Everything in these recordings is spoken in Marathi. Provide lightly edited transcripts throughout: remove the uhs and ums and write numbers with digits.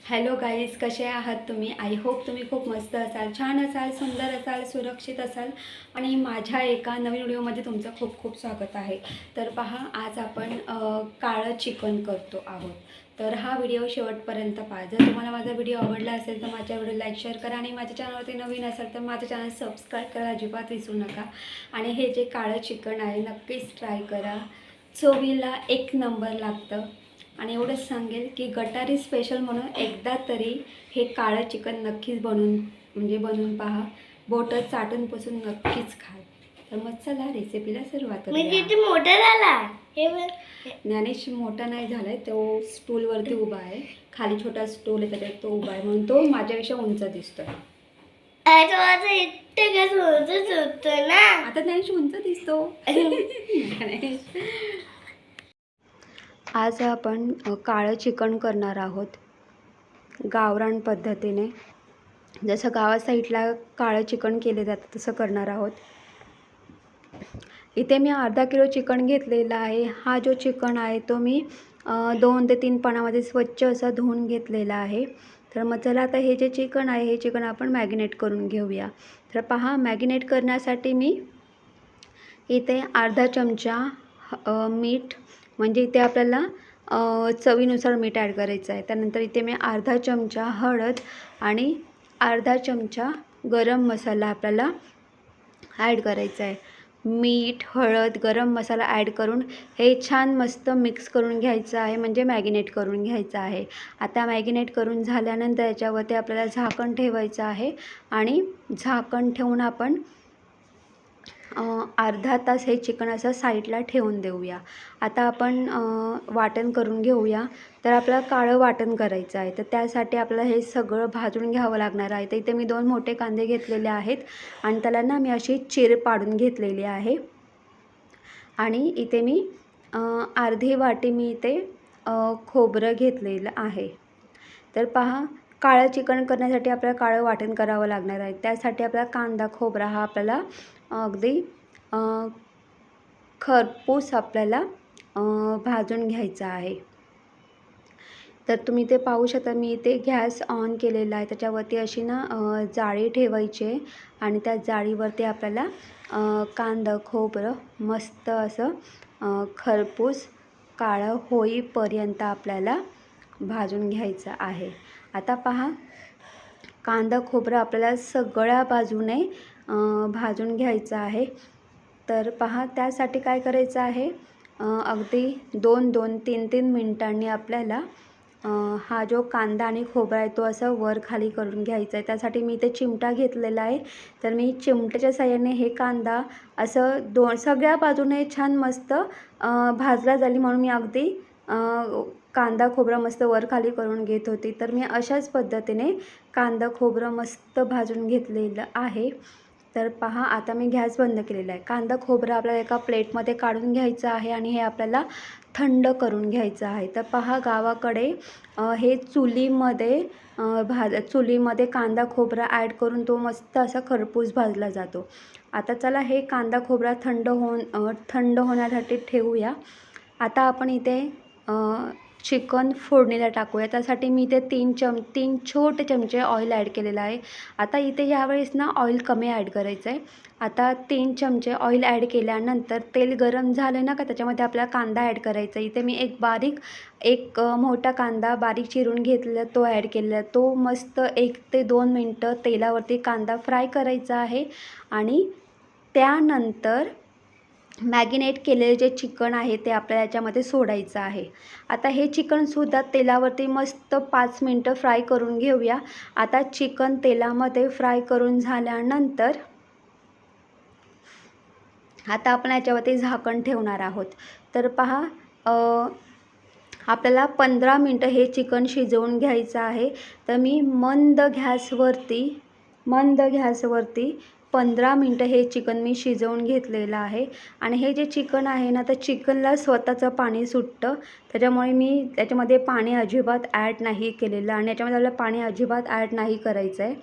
हॅलो गाईज, कसे आहात तुम्ही? आय होप तुम्ही खूप मस्त असाल, छान असाल, सुंदर असाल, सुरक्षित असाल आणि माझ्या एका नवीन व्हिडिओमध्ये तुमचं खूप खूप स्वागत आहे. तर पहा, आज आपण काळं चिकन करतो आहोत. तर हा व्हिडिओ शेवटपर्यंत पहा. जर तुम्हाला माझा व्हिडिओ आवडला असेल तर माझ्या व्हिडिओ लाईक शेअर करा आणि माझ्या चॅनलवरती नवीन असेल तर माझं चॅनल सबस्क्राईब करा अजिबात विसरू नका. आणि हे जे काळं चिकन आहे नक्कीच ट्राय करा, चवीला एक नंबर लागतं. आणि एवढंच सांगेल की गटारी स्पेशल म्हणून एकदा तरी हे काळं चिकन नक्कीच बनवून पहा. बोटं चाटून पुसून नक्कीच खाल. तर मग चला रेसिपीला सुरुवात करूया. किती मोठा झाला हे ज्ञानेश मोठा नाही झालाय, तो स्टूलवरती उभा आहे. खाली छोटा स्टूल आहे त्याच्यात तो उभा आहे म्हणून तो माझ्यापेक्षा उंच दिसतोय. ना आता ज्ञानेश उंच दिसतो. आज आपण काळं चिकन करणार आहोत गावरान पद्धतीने. जसं गावा साईडला काळं चिकन केले जातं तसं करणार आहोत. इथे मी अर्धा किलो चिकन घेतलेला आहे. हा जो चिकन आहे तो मी 2 ते 3 पाण्यामध्ये स्वच्छ असं धुवून घेतलेला आहे. तर मग चला आता हे जे चिकन आहे हे चिकन आपण मॅगिनेट करून घेऊया. तर पहा, मॅगिनेट करण्यासाठी मी इथे अर्धा चमचा मीठ, म्हणजे इथे आपल्याला चवीनुसार मीठ ॲड करायचं आहे. त्यानंतर इथे मी अर्धा चमचा हळद आणि अर्धा चमचा गरम मसाला आपल्याला ॲड करायचा आहे. मीठ, हळद, गरम मसाला ॲड करून हे छान मस्त मिक्स करून घ्यायचं आहे, म्हणजे मॅगिनेट करून घ्यायचं आहे. आता मॅगिनेट करून झाल्यानंतर याच्यावरती आपल्याला झाकण ठेवायचं आहे आणि झाकण ठेवून आपण अर्धा तास हे चिकन असं साईडला ठेवून देऊया. आता आपण वाटण करून घेऊया. तर आपल्याला काळं वाटण करायचं आहे, तर त्यासाठी आपल्याला हे सगळं भाजून घ्यावं लागणार आहे. तर इथे मी 2 मोठे कांदे घेतलेले आहेत आणि त्याला ना मी अशी चीर पाडून घेतलेली आहे. आणि इथे मी अर्धी वाटी मी इथे खोबरं घेतलेलं आहे. तर पहा, काळं चिकन करण्यासाठी आपल्याला काळं वाटण करावं लागणार आहे. त्यासाठी आपल्याला कांदा खोबरा हा आपल्याला अगदी खरपूस आपल्याला भाजून घ्यायचा आहे. तर तुम्ही ते पाहू शकता, मी इथे गॅस ऑन केलेला आहे. त्याच्यावरती अशी ना जाळी ठेवायची आहे आणि त्या जाळीवरती आपल्याला कांदा खोबरं मस्त असं खरपूस काळं होईपर्यंत आपल्याला भाजून घ्यायचं आहे. आता पहा, कांदा खोबरं आपल्याला सगळ्या बाजूने भाजून घ्यायचं आहे. तर पहा, त्यासाठी काय करायचं आहे, अगदी 2-2, 3-3 मिनिटांनी आपल्याला हा जो कांदा आणि खोबरा आहे तो असं वर खाली करून घ्यायचा आहे. त्यासाठी मी इथे चिमटा घेतलेला आहे. तर मी चिमट्याच्या साहाय्याने हे कांदा असं सगळ्या बाजूने छान मस्त भाजला जाईल म्हणून मी अगदी कांदा खोबरं मस्त वर खाली करून घेत होती. तर मी अशाच पद्धतीने कांदा खोबरं मस्त भाजून घेतलेलं आहे. तर पहा, आता मी गॅस बंद केलेला आहे. कांदा खोबरं आपल्याला एका प्लेटमध्ये काढून घ्यायचं आहे आणि हे आपल्याला थंड करून घ्यायचं आहे. तर पहा, गावाकडे हे चुलीमध्ये कांदा खोबरा ॲड करून तो मस्त असा खरपूस भाजला जातो. आता चला हे कांदा खोबरा थंड होण्यासाठी ठेवूया. आता आपण इथे चिकन फोडणीला टाकूया. त्यासाठी मी इथे 3 छोटे चमचे ऑइल ॲड केलेलं आहे. आता इथे यावेळेस ना ऑइल कमी ॲड करायचं आहे. आता 3 चमचे ऑइल ॲड केल्यानंतर तेल गरम झालं ना का त्याच्यामध्ये आपल्याला कांदा ॲड करायचा आहे. इथे मी एक मोठा कांदा बारीक चिरून घेतलेला तो ॲड केलेला. तो मस्त 1 ते 2 मिनटं तेलावरती कांदा फ्राय करायचा आहे आणि त्यानंतर मॅगिनेट केलेले जे चिकन आहे ते आपल्याला याच्यामध्ये सोडायचं आहे. आता हे चिकनसुद्धा तेलावरती मस्त 5 मिनटं फ्राय करून घेऊया. आता चिकन तेलामध्ये फ्राय करून झाल्यानंतर आता आपण याच्यावरती झाकण ठेवणार आहोत. तर पहा, आपल्याला 15 मिनटं हे चिकन शिजवून घ्यायचं आहे. तर मी मंद गॅसवरती 15 मिनटं हे चिकन मी शिजवून घेतलेलं आहे. आणि हे जे चिकन आहे ना, तर चिकनला स्वतःचं पाणी सुटतं. त्याच्यामुळे मी त्याच्यामध्ये पाणी अजिबात ॲड नाही केलेलं आणि याच्यामध्ये आपल्याला पाणी अजिबात ॲड नाही करायचं आहे.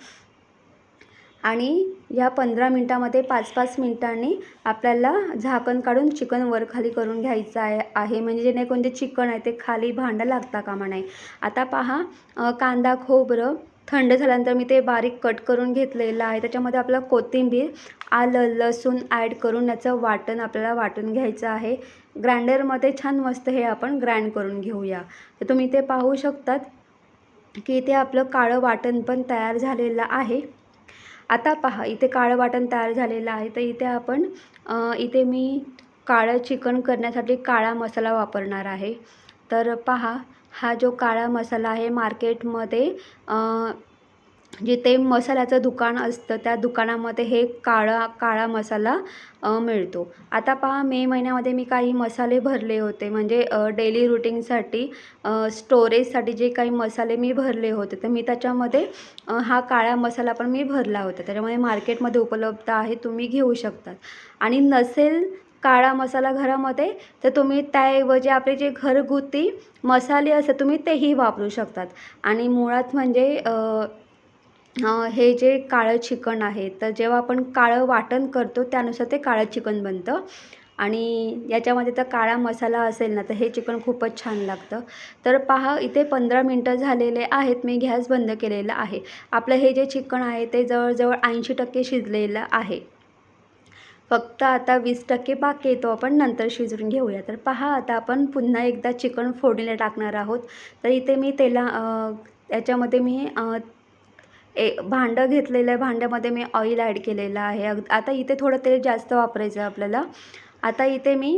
आणि या 15 मिनटामध्ये 5-5 मिनिटांनी आपल्याला झाकण काढून चिकन वर खाली करून घ्यायचं आहे म्हणजे जेणेकरून जे चिकन आहे ते खाली भांडं लागता कामा नये. आता पहा कांदा खोबरं थंड झाल्यानंतर मी ते बारीक कट करून घेतलेलं आहे. त्याच्यामध्ये आपलं कोथिंबीर आलं लसूण ॲड करून याचं वाटण आपल्याला वाटून घ्यायचं आहे. ग्राइंडरमध्ये छान मस्त हे आपण ग्राइंड करून घेऊया. तर तुम्ही ते पाहू शकतात की इथे आपलं काळं वाटण पण तयार झालेलं आहे. आता पहा इथे काळं वाटण तयार झालेलं आहे. तर इथे आपण इथे मी काळं चिकन करण्यासाठी काळा मसाला वापरणार आहे. तर पहा हा जो काळा मसाला आहे मार्केटमध्ये जिथे मसाल्याचं दुकान असतं त्या दुकानामध्ये हे काळा मसाला मिळतो. आता पहा मे महिन्यामध्ये मी काही मसाले भरले होते म्हणजे डेली रुटीनसाठी स्टोरेजसाठी जे काही मसाले मी भरले होते तर मी त्याच्यामध्ये हा काळा मसाला पण मी भरला होता. त्याच्यामुळे मार्केटमध्ये उपलब्ध आहे, तुम्ही घेऊ शकतात. आणि नसेल काळा मसाला घरामध्ये तर तुम्ही त्याऐवजी आपले जे घरगुती मसाले असतात तुम्ही तेही वापरू शकतात. आणि मुळात म्हणजे हे जे काळं चिकन आहे तर जेव्हा आपण काळं वाटण करतो त्यानुसार ते काळं चिकन बनतं. आणि याच्यामध्ये तर काळा मसाला असेल ना तर हे चिकन खूपच छान लागतं. तर पहा इथे 15 मिनटं झालेले आहेत. मी गॅस बंद केलेला आहे. आपलं हे जे चिकन आहे ते जवळजवळ 80% शिजलेलं आहे. फक्त आता 20% बाकी आहे, तो आपण नंतर शिजवून घेऊया. तर पहा आता आपण पुन्हा एकदा चिकन फोडणीला टाकणार आहोत. तर इथे मी याच्यामध्ये मी भांडं घेतलेलं आहे. भांड्यामध्ये मी ऑइल ॲड केलेलं आहे. आता इथे थोडं तेल जास्त वापरायचं आहे आपल्याला. आता इथे मी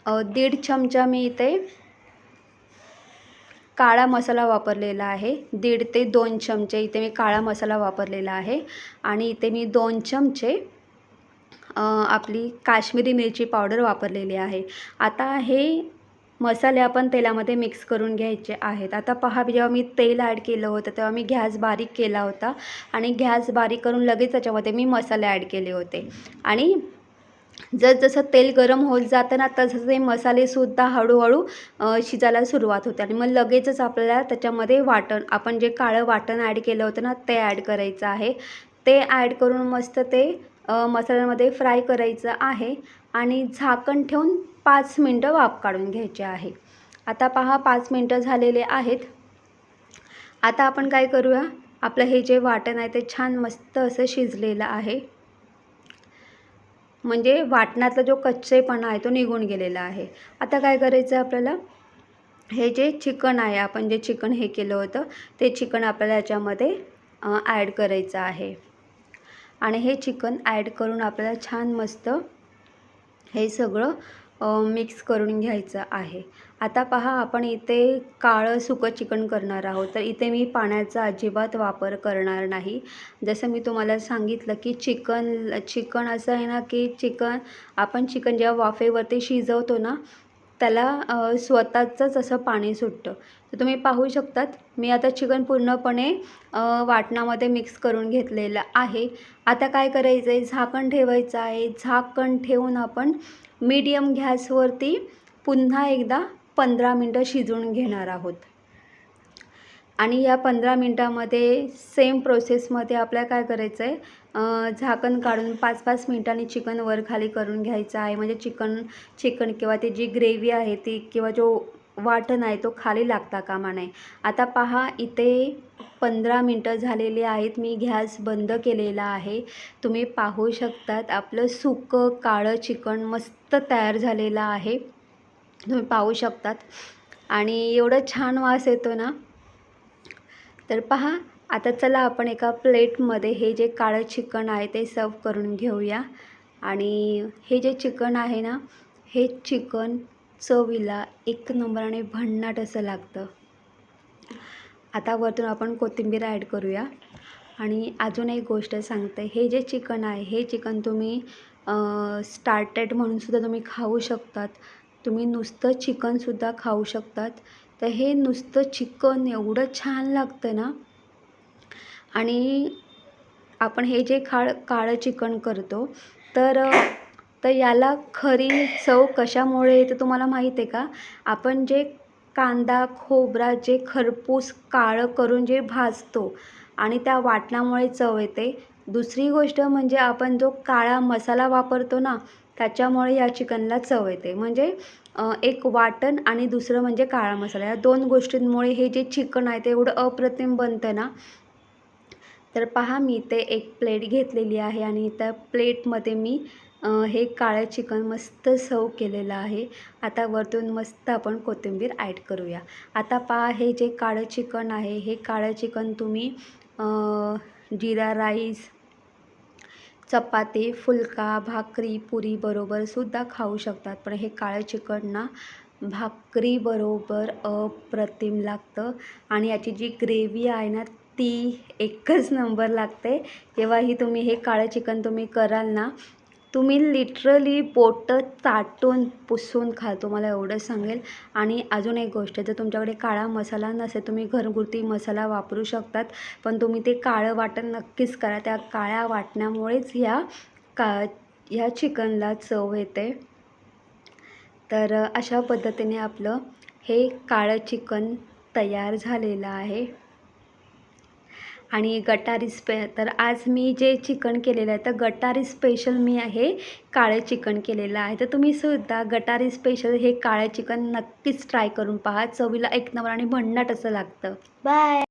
1.5 चमचा मी इथे काळा मसाला वापरलेला आहे. 1.5 ते 2 चमचे इथे मी काळा मसाला वापरलेला आहे. आणि इथे मी 2 चमचे आपली काश्मीरी मिरची पावडर वापरलेली आहे. आता हे मसाले आपण तेलामध्ये मिक्स करून घ्यायचे आहेत. आता पहा जेव्हा मी तेल ॲड केलं होतं तेव्हा मी गॅस बारीक केला होता आणि गॅस बारीक करून लगेच त्याच्यामध्ये मी मसाले ॲड केले होते. आणि जसं तेल गरम होत जातं ना तसं ते मसालेसुद्धा हळूहळू शिजायला सुरुवात होते. आणि मग लगेचच आपल्याला त्याच्यामध्ये आपण जे काळं वाटण ॲड केलं होतं ना ते ॲड करायचं आहे. ते ॲड करून मस्त ते मसाल्यामध्ये फ्राय करायचं आहे. आणि झाकण ठेवून 5 मिनटं वाफ काढून घ्यायची आहे. आता पहा 5 मिनटं झालेले आहेत. आता आपण काय करूया, आपलं हे जे वाटण आहे ते छान मस्त असं शिजलेलं आहे. म्हणजे वाटणातला जो कच्चेपणा आहे तो निघून गेलेला आहे. आता काय करायचं आहे आपल्याला, हे जे चिकन आहे आपण जे चिकन हे केलं होतं ते चिकन आपल्याला याच्यामध्ये ॲड करायचं आहे. आणि हे चिकन ॲड करून आपल्याला छान मस्त हे सगळं मिक्स करून घ्यायचं आहे. आता पहा आपण इथे काळं सुकं चिकन करणार आहोत. तर इथे मी पाण्याचा अजिबात वापर करणार नाही. जसं मी तुम्हाला सांगितलं की चिकन असं आहे ना की आपण चिकन जेव्हा वाफेवरती शिजवतो ना त्याला स्वतःचंच असं पाणी सुटतं. तर तुम्ही पाहू शकतात मी आता चिकन पूर्णपणे वाटणामध्ये मिक्स करून घेतलेलं आहे. आता काय करायचं आहे, झाकण ठेवायचं आहे. झाकण ठेवून आपण मीडियम गॅसवरती पुन्हा एकदा 15 मिनटं शिजवून घेणार आहोत. आणि या 15 मिनटामध्ये सेम प्रोसेसमध्ये आपल्याला काय करायचं आहे, झाकण काढून 5-5 मिनटांनी चिकन वर खाली करून घ्यायचं आहे. म्हणजे चिकन किंवा ती जी ग्रेव्ही आहे ती किंवा जो वाटण आहे तो खाली लागता कामा नये. आता पहा इथे 15 मिनटं झालेली आहेत. मी गॅस बंद केलेला आहे. तुम्ही पाहू शकतात आपलं सुकं काळं चिकन मस्त तयार झालेलं आहे. तुम्ही पाहू शकतात आणि एवढं छान वास येतो ना. तर पहा आता चला आपण एका प्लेटमध्ये हे जे काळं चिकन आहे ते सर्व करून घेऊया. आणि हे जे चिकन आहे ना हे चिकन चवीला एक नंबराने भन्नाट असं लागतं. आता वरतून आपण कोथिंबीर ॲड करूया. आणि अजून एक गोष्ट सांगते, हे जे चिकन आहे हे चिकन तुम्ही स्टार्टेड म्हणूनसुद्धा तुम्ही खाऊ शकतात. तुम्ही नुसतं चिकनसुद्धा खाऊ शकतात. तर हे नुसतं चिकन एवढं छान लागतं ना. आणि आपण हे जे काळं चिकन करतो तर याला खरी चव कशामुळे येते तुम्हाला माहीत आहे का? आपण जे कांदा खोबरा जे खरपूस काळं करून जे भाजतो आणि त्या वाटणामुळे चव येते. दुसरी गोष्ट म्हणजे आपण जो काळा मसाला वापरतो ना, त्याच्यामुळे या चिकनला चव येते. म्हणजे एक वाटण आणि दुसरं म्हणजे काळा मसाला, या 2 गोष्टींमुळे हे जे चिकन आहे ते एवढं अप्रतिम बनतं ना. तर पहा, मी इथे एक प्लेट घेतलेली आहे आणि त्या प्लेटमध्ये मी हे काळं चिकन मस्त सर्व्ह केलेलं आहे. आता वरतून मस्त आपण कोथिंबीर ॲड करूया. आता पहा, हे जे काळं चिकन आहे, हे काळं चिकन तुम्ही जीरा राईस, चपाती, फुलका, भाकरी, पुरीबरोबर सुद्धा खाऊ शकतात. पण हे काळं चिकन ना भाकरीबरोबर अप्रतिम लागतं आणि याची जी ग्रेव्ही आहे ना, ती एकच नंबर लागते. जेव्हाही तुम्ही हे काळं चिकन तुम्ही कराल ना, तुम्ही लिटरली बोटं चाटून पुसून खाल, तुम्हाला एवढं सांगेल. आणि अजून एक गोष्ट, जर तुमच्याकडे काळा मसाला नसेल, तुम्ही घरगुती मसाला वापरू शकतात. पण तुम्ही ते काळं वाटण नक्कीच करा. त्या काळ्या वाटणामुळेच ह्या चिकनला चव येते. तर अशा पद्धतीने आपलं हे काळं चिकन तयार झालेलं आहे. आणि गटारी तर आज मी जे चिकन केलेलं आहे, तर गटारी स्पेशल मी हे काळं चिकन केलेलं आहे. तर तुम्ही सुद्धा गटारी स्पेशल हे काळं चिकन नक्कीच ट्राय करून पहा. चवीला एक नंबर आणि भन्नाट असं लागतं. बाय.